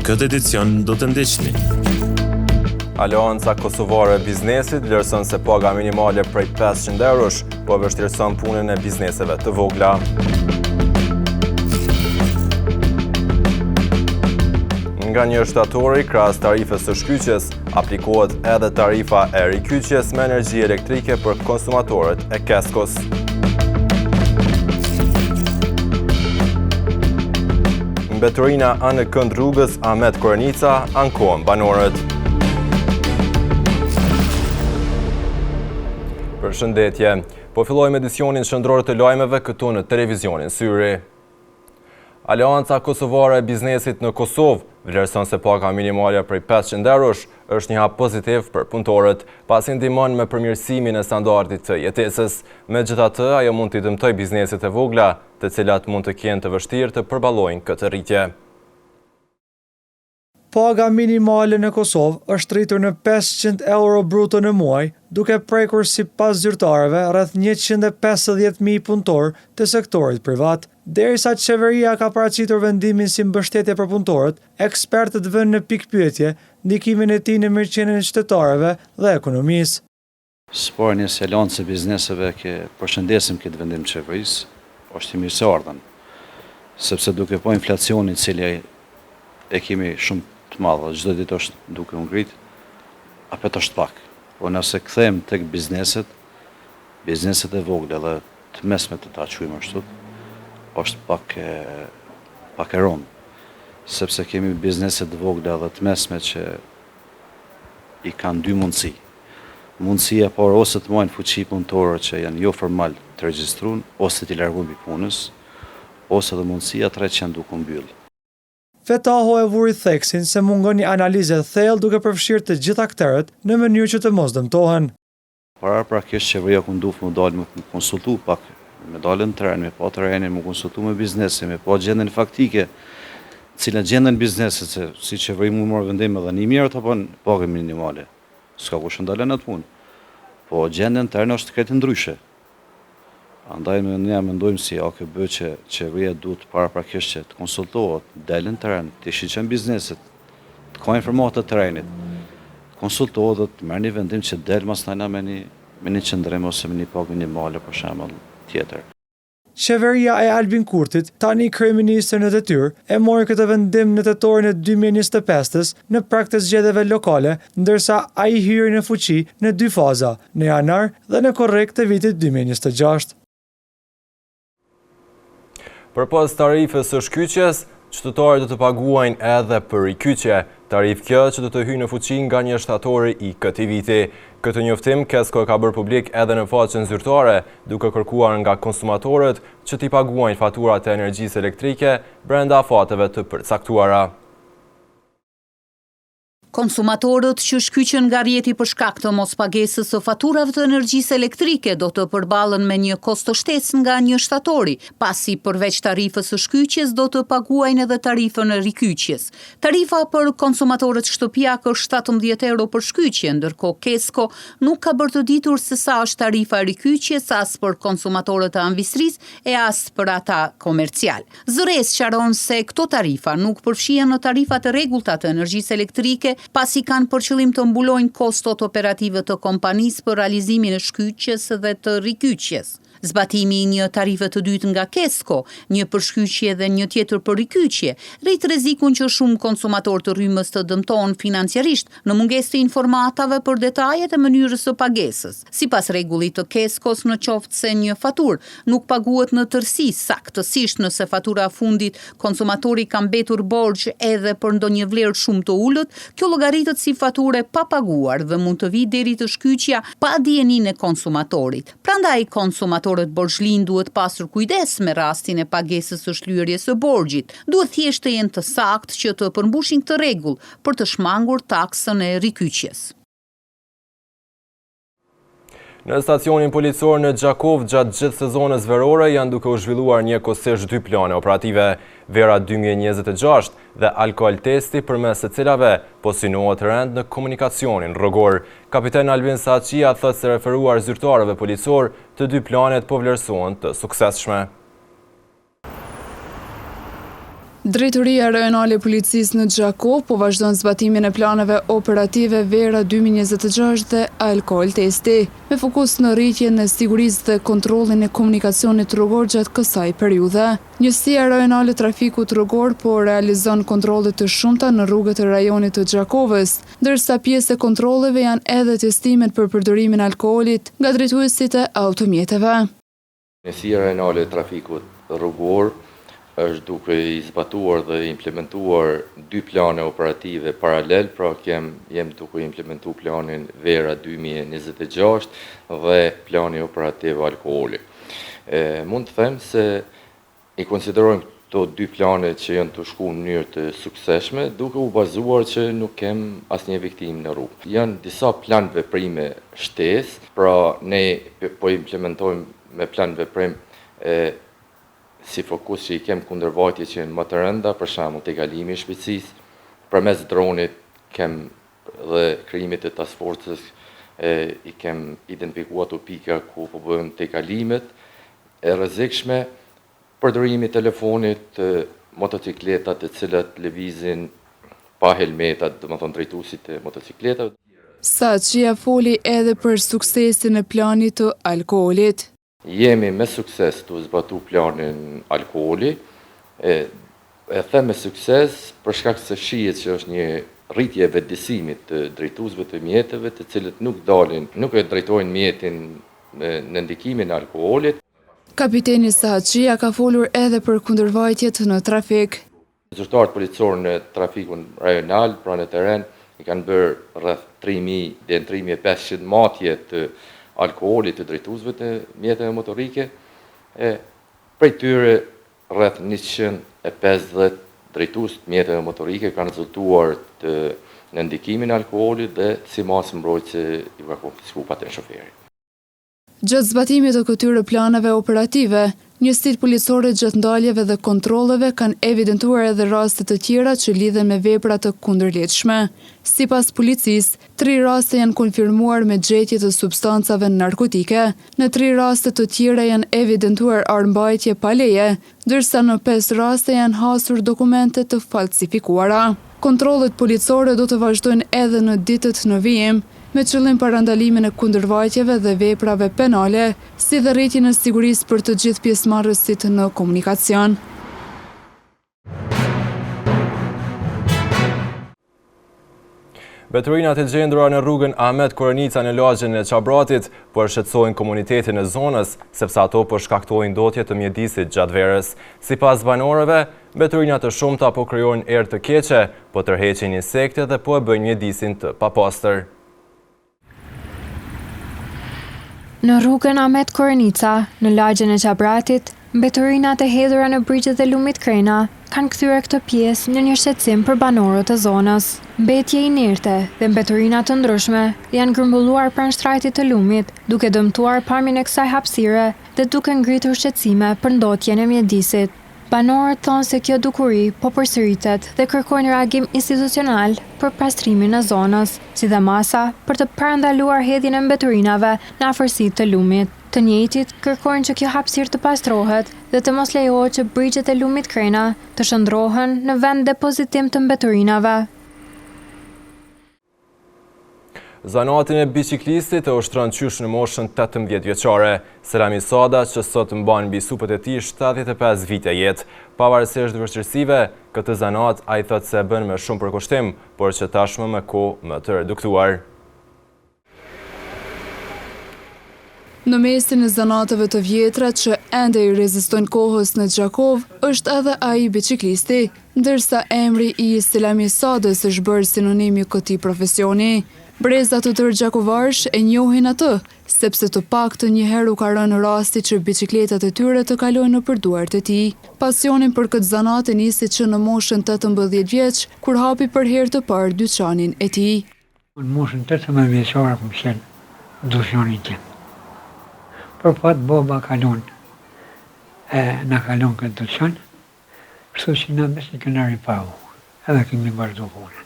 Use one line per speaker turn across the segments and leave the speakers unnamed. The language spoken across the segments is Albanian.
Në këtë edicion do të ndiqni.
Aleanca Kosovare e Biznesit vlerëson se paga minimale prej 500 eurosh, po vështirëson punën e bizneseve të vogla. Nga 1 shtatori, krahas tarifës së shkyqjes, aplikohet edhe tarifa e rikyqjes me energji elektrike për konsumatorët e Keskos. Mbeturina anë kënd rrugës Ahmet Korenica ankohen banorët. Përshëndetje, po fillojmë edicionin shëndror të lajmeve këtu në televizionin Syri. Aleanca Kosovare e Biznesit në Kosovë vlerëson se paga minimale prej 500 eurosh është një hap pozitiv për punëtorët, pasi ndihmon me përmirësimin e standardit të jetesës. Megjithatë, ajo mund t'i dëmtojë bizneset e vogla, të cilat mund të kenë të vështirë të përballojnë këtë rritje.
Paga minimale në Kosovë është rritur në 500 euro bruto në muaj, duke prekur sipas zyrtarëve rreth 150.000 punëtorë të sektorit privat. Derisa qeveria ka paraqitur vendimin si mbështetje për punëtorët, ekspertët vënë në pikpyetje ndikimin e tij në mirëqenien e qytetarëve dhe ekonomisë.
Së një aleancë e bizneseve që përshëndesim këtë vendim të qeverisë, është i mirëseardhën, sepse duke po inflacionit cili e kemi shumë të madhe, çdo ditë është duke u ngrit, apet është pak. Po nëse kthejmë tek bizneset e vogla dhe të mesme të ta quajmë ashtu, është pak e rëndë, sepse kemi bizneset të vogla dhe të mesme që i kanë dy mundësi. Mundësia por ose të marrin fuqi punëtorë që janë jo formal të regjistruar, ose të largojnë mbi punës, ose dhe mundësia tretë që janë duke mbyllë.
Fetaho e vuri theksin se mungon një analizë e thellë duke përfshirë të gjithë aktorët në mënyrë që të mos dëmtohen.
Paraprakisht qeveria ku nduf më dalë më konsultu pak, me dalën në teren, me pa terenin, më konsultu me biznesi, me pa gjendjen faktike, cila gjendjen biznesit, se si qeveri mu marrë vendim edhe një mirë të bën pagë minimale. S'ka kush ndalen atë punë. Po gjendjen teren është këtë ndryshe. Andaj ne mendojmë si AKB që qeveria duhet paraprakisht që të konsultohet, dalën në teren, të shiqen bizneset, të ka informata të terenit, të konsultohet dhe të merr një vendim që del mas najna me një qëndrim ose me një pagë minimale për shembull tjetër.
Qeveria e Albin Kurtit, tani kryeministër në detyrë, e mori këtë vendim në tetorin e 2025-s në prag të zgjedhjeve lokale, ndërsa ai hyri në fuqi në 2 faza, në janar dhe në korrekt të vitit 2026.
Përpas tarifës së shkyqjes, qytetarët do të paguajnë edhe për rikyqje, tarifë kjo që do të hyjë në fuqi nga 1 shtatori i këtij viti. Këtë njoftim Kesko e ka bërë publik edhe në faqen zyrtare, duke kërkuar nga konsumatorët që t'i paguajnë faturat e energjisë elektrike brenda fateve të përcaktuara.
Konsumatorët që shkyqen nga rrjeti për shkak të mospagesës së faturave të energjisë elektrike do të përballen me një kostoshtesë nga 1 shtatori, pasi përveç tarifës së shkyqjes do të paguajnë edhe tarifën e rikyqjes. Tarifa për konsumatorët shtëpiak është 17 euro për shkyqje, ndërkohë Kesko nuk ka bërë të ditur se sa është tarifa e rikyqjes as për konsumatorët e anvistrisë e as për ata komercial. Zëres sqaron se këto tarifa nuk përfshihen në tarifat e rregullta të energjisë elektrike, pasi kanë për qëllim të mbulojnë kostot operative të kompanisë për realizimin e shkyqjes dhe të rikyqjes. Zbatimi i një tarife të dytë nga Kesko, një për shkyqje dhe një tjetër për rikyqje, rrit rrezikun që shumë konsumatorë të rrymës të dëmtohen financiarisht në mungesë të informatave për detajet e mënyrës së pagesës. Sipas rregullit të Keskos, në qoftë se një faturë nuk paguhet në tërësi saktësisht nëse fatura fundit konsumatori ka mbetur borxh edhe për ndonjë vlerë shumë të ulët, kjo llogaritet si faturë pa paguar dhe mund të vijë deri të shkyqja pa dijeninë e konsumatorit. Prandaj konsumatorët borxhlin duhet pasur kujdes me rastin e pagesës së shlyerjes së borxhit. Duhet thjesht të jenë të saktë që të përmbushin këtë rregull për të shmangur taksën e rikyqjes.
Në stacionin policor në Gjakov, gjatë gjithë sezonës verore, janë duke u zhvilluar njëkohësisht 2 plane operative, Vera 2026 dhe alkool testi përmes së cilave po synohet rend në komunikacionin rrugor. Kapiten Albin Saçia thotë se referuar zyrtarëve policor, të 2 planet po vlerësohen të suksesshme.
Drejtoria Rajonale e Policisë në Gjakov po vazhdon zbatimin e planeve operative Vera 2026 dhe alkool testi, me fokus në rritjen e sigurisë dhe kontrollin e komunikacionit rrugor gjatë kësaj periudhe. Njësia Rajonale e Trafikut Rrugor po realizon kontrolle të shumta në rrugët e rajonit të Gjakovës, ndërsa pjesë e kontrolleve janë edhe testimet për përdorimin e alkoolit nga drejtuesit e automjeteve.
Njësia Rajonale e Trafikut Rrugor është duke i zbatuar dhe implementuar 2 plane operative paralel, pra jem duke implementu planin Vera 2026 dhe plani operativ alkooli. Mund të them se i konsiderojmë këto 2 plane që janë të shku në mënyrë të sukseshme, duke u bazuar që nuk kem asnjë viktim në rrugë. Janë disa plan veprime shtesë, pra ne po implementojmë me plan veprim si fokus që i kem kundër vajtje që janë më të rënda, për shembull te kalimi i shpejtësisë, përmes dronit kem dhe krijimit të task forces i kem identifikuar ato pika ku po bëhen te kalimet e rrezikshme, përdorimi i telefonit, motocikletat të cilat lëvizin pa helmetat, domethënë drejtuesit e motocikletave.
Saçia foli edhe për suksesin e planit të alkoolit.
Jemi me sukses të zbatu planin alkooli, e them me sukses për shkak se shihet që është një rritje e vetëdijsimit të drejtuesve të mjeteve, të cilët nuk e drejtojnë mjetin në ndikimin e alkoolit.
Kapiteni Saçia ka folur edhe për kundërvajtjet në trafik.
Zyrtarët policorë në trafikun rajonal, pra në teren, i kanë bërë rreth 3000 deri në 3500 matje të alkoolit të drejtuesve të mjeteve motorike, prej tyre rreth 150 drejtues të mjeteve motorike kanë rezultuar në ndikimin e alkoolit dhe si masë mbrojtëse i ka konfiskuar patentën e shoferit.
Gjatë zbatimit të këtyre planeve operative, njësitë policore gjatë ndaljeve dhe kontrolleve kanë evidentuar edhe raste të tjera që lidhen me vepra të kundërligjshme. Sipas policisë, 3 raste janë konfirmuar me gjetje të substancave narkotike, në 3 raste të tjera janë evidentuar armbajtje pa leje, ndërsa në 5 raste janë hasur dokumente të falsifikuara. Kontrollet policore do të vazhdojnë edhe në ditët në vijim, me qëllim parandalimin e kundërvajtjeve dhe veprave penale, si dhe rritjen e sigurisë për të gjithë pjesëmarrësit në komunikacion.
Veturinat e gjendura në rrugën Ahmet Korenica në lagjen e Qabratit po shqetësojnë komunitetin e zonës, sepse ato po shkaktojnë ndotje të mjedisit gjatë verës. Sipas banorëve, veturinat të shumta po krijojnë erë të keqe, po tërheqin insekte dhe po e bëjnë mjedisin të papastër.
Në rrugën Ahmet Korenica, në lagjen e Qabratit, mbeturinat e hedhura në brigjet e lumit Krena kanë kthyer këtë pjesë në një shqetësim për banorët e zonës. Mbetje inerte dhe mbeturina të ndryshme janë grumbulluar pranë shtrajtit të lumit, duke dëmtuar pamjen e kësaj hapësire dhe duke ngritur shqetësime për ndotjen e mjedisit. Banorët thonë se kjo dukuri po përsëritet dhe kërkojnë reagim institucional për pastrimin e zonës, si dhe masa për të parandaluar hedhjen e mbeturinave në afërsitë të lumit. Të njëjtit kërkojnë që kjo hapësirë të pastrohet dhe të mos lejohet që brigjet e lumit Krena të shndrohen në vend depozitim të mbeturinave.
Zanatin e biciklistit e ushtron qysh në moshën 18 vjeçare. Selami Sada, që sot mban mbi supët e tij 75 vite jetë. Pavarësisht vështirësive, këtë zanat ai thotë se bën me shumë përkushtim, por që tashmë me kohë më të reduktuar.
Në mesin e zanateve të vjetra që ende i rezistojnë kohës në Gjakov, është edhe ai biciklisti, ndërsa emri i Selami Sadës është bërë sinonimi këtij profesioni. Brezat të tërë gjakovarsh e njohin atë, sepse të paktën një herë u ka rënë rasti që bicikletat e tyre të kalojnë nëpër duart e tij. Pasionin për këtë zanat e nisi që në moshën 18 vjeç, kur hapi për herë të parë dyqanin e tij.
Në moshën 18 vjeçare kam qenë dyqanin tim. Për fat baba kalon, na kalon këtë dyqan, kështu që na besë këna ripau, edhe kemi vazhdu punën.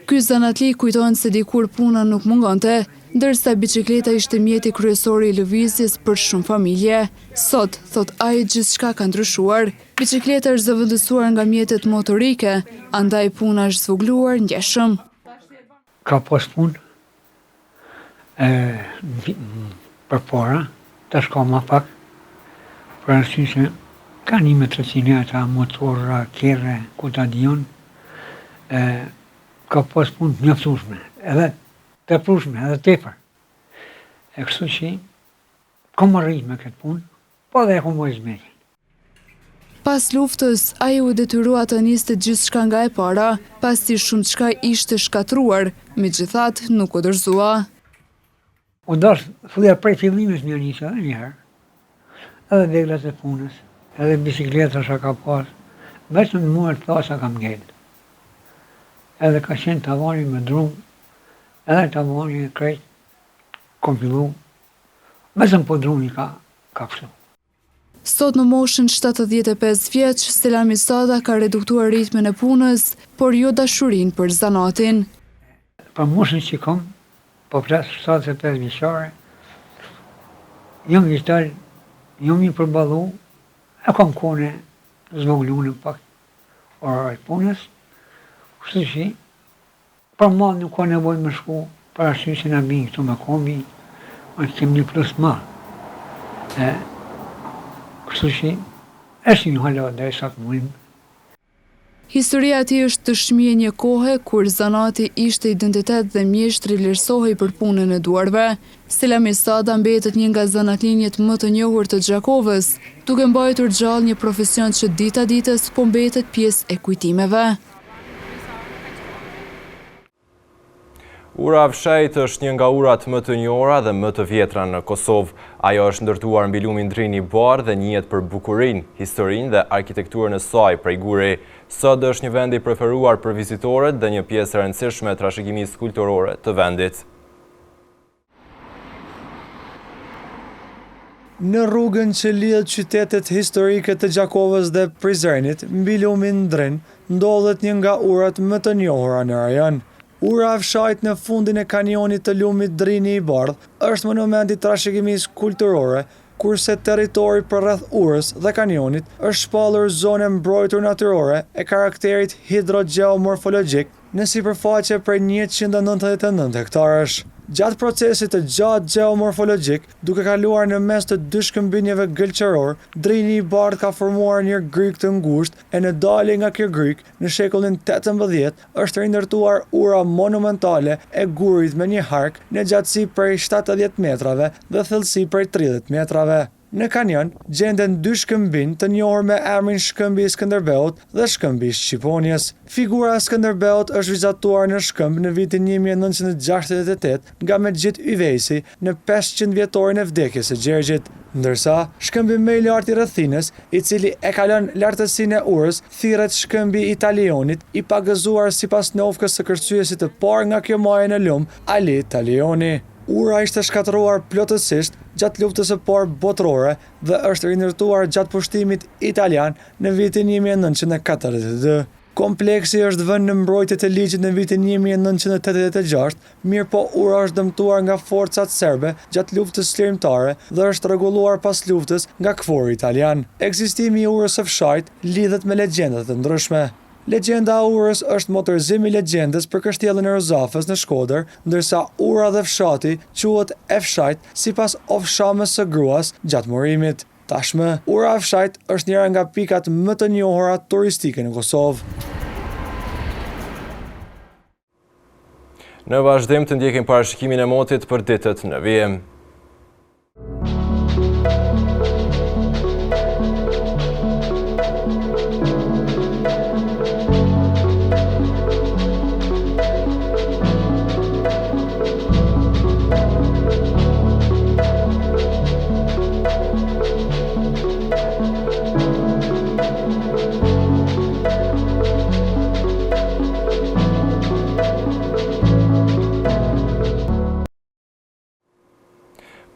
Ky zanatli kujton se dikur puna nuk mungonte, ndërsa biçikleta ishte mjeti kryesor i lëvizjes për shumë familje. Sot, thot ai, gjithçka ka ndryshuar. Biçikleta është zëvendësuar nga mjetet motorike, andaj puna është zvogëluar ndjeshëm.
Ka pas punë për para, tash ka ma pak, për arsye se ka 1.300 motorra, kerre, ku ta dijon, ka pas punë mjaftueshme, edhe teprueshme, edhe tepër. E kështu që kam arrit me këtë punë, po dhe e kam bërë zmetin.
Pas luftës, ai u detyrua të niste gjithçka nga e para, pasi shumë çka ishte shkatruar, megjithatë nuk u dorëzua.
U dash thuja prej fillimit një njësa edhe njëherë, edhe deglat e punës, edhe bicikleta që ka pas, vetëm mua të thasa kam ngel. Edhe ka qenë tavani me drum, edhe tavani e krejt, kom fillu, vetëm po drumi ka kështu.
Sot në moshën 75 vjeç, Selami Sada ka reduktuar ritmin e punës, por jo dashurinë për zanatin.
Për moshën që kam, po flas 75 vjeçare, jam vital, jam i përballu, e kam kone zvoglunë pak ora e punës, kështu që për ma nuk ka nevojë me shku, për arsye se na bin këtu me kombi, ma kem një plus ma. Kështu që është një hala dhe sa të mujmë.
Historia e tij është të shmije kohe kur zanati ishte identitet dhe mjeshtri vlerësohej për punën e duarve. Selami Sada mbetet një nga zanatlinjet më të njohur të Gjakovës, duke mbajtur gjallë një profesion që dita ditës po mbetet pjesë e kujtimeve.
Ura fshejt është një nga urat më të njohura dhe më të vjetra në Kosovë. Ajo është ndërtuar mbi lumin Drini i Bardhë dhe njihet për bukurinë, historinë dhe arkitekturën e saj prej Guri. Sot është një vend i preferuar për vizitorët dhe një pjesë e rëndësishme e trashëgimisë kulturore të vendit.
Në rrugën që lidh qytetet historike të Gjakovës dhe Prizrenit, mbi lumin Drin, ndodhet një nga urat më të njohura në rajon. Ura e fshajt në fundin e kanionit të lumit Drini i Bardhë është monument i trashëgimisë kulturore, kurse territori përreth urës dhe kanionit është shpallur zonë mbrojtur natyrore e karakterit hidrogeomorfologjik në sipërfaqe prej 199 hektarësh. Gjatë procesit të gjatë geomorfologjik, duke kaluar në mes të dy shkëmbinjeve gëlqëror, Drini i Bardhë ka formuar një gryk të ngushtë e në dalje nga ky gryk, në shekullin 18, është rindërtuar ura monumentale e Gurit me një hark në gjatësi prej 70 metrave dhe thellësi prej 30 metrave. Në kanion gjenden dy shkëmbinj të njohur me emrin Shkëmbi i Skënderbeut dhe Shkëmbi i Shqiponjes. Figura e Skënderbeut është vizatuar në Shkëmb në vitin 1968 nga Mexhit Yvesi në 500 vjetorin e vdekjes së Gjergjit, ndërsa shkëmbi më i lartë i rrethinës, i cili e kalon lartësinë e urës, thirret Shkëmbi i Talionit, i pagëzuar sipas novkës së kërcyesit të parë nga kjo majë në lum, Ali Talioni. Ura ishte shkatëruar plotësisht gjatë luftës së parë botërore dhe është rindërtuar gjatë pushtimit italian në vitin 1942. Kompleksi është vënë në mbrojtje të ligjit në vitin 1986, mirë po ura është dëmtuar nga forcat serbe gjatë luftës çlirimtare dhe është rregulluar pas luftës nga KFOR italian. Ekzistimi i urës së fshajt lidhet me legjenda të ndryshme. Legjenda e urës është motorizim i legjendës për kështjellën e Rozafës në Shkodër, ndërsa ura dhe fshati quhet e fshajt sipas ofshamës së gruas gjatë morimit. Tashmë, ura e fshajt është njëra nga pikat më të njohura turistike në Kosovë.
Në vazhdim të ndjekim parashikimin e motit për ditët në vijim.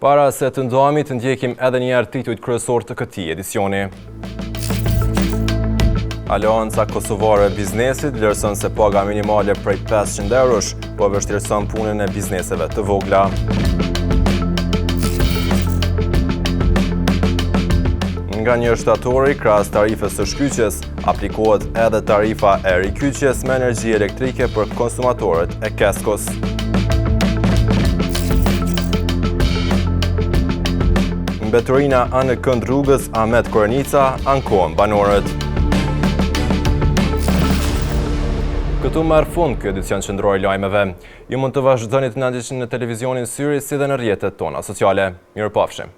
Para se të ndohemi të ndjekim edhe një herë titujt kryesor të këtij edicioni. Aleanca Kosovare e Biznesit vlerëson se paga minimale prej 500 eurosh po vështirëson punën e bizneseve të vogla. Nga 1 shtatori, krahas tarifës së shkyqjes, aplikohet edhe tarifa e rikyqjes me energji elektrike për konsumatorët e Keskos. Mbeturina anë kënd rrugës Ahmet Kornica ankohen banorët. Këtu merr fund ky edicion qendror i lajmeve. Ju mund të vazhdoni të na ndiqni në televizionin Syri si dhe në rrjetet tona sociale. Mirupafshim.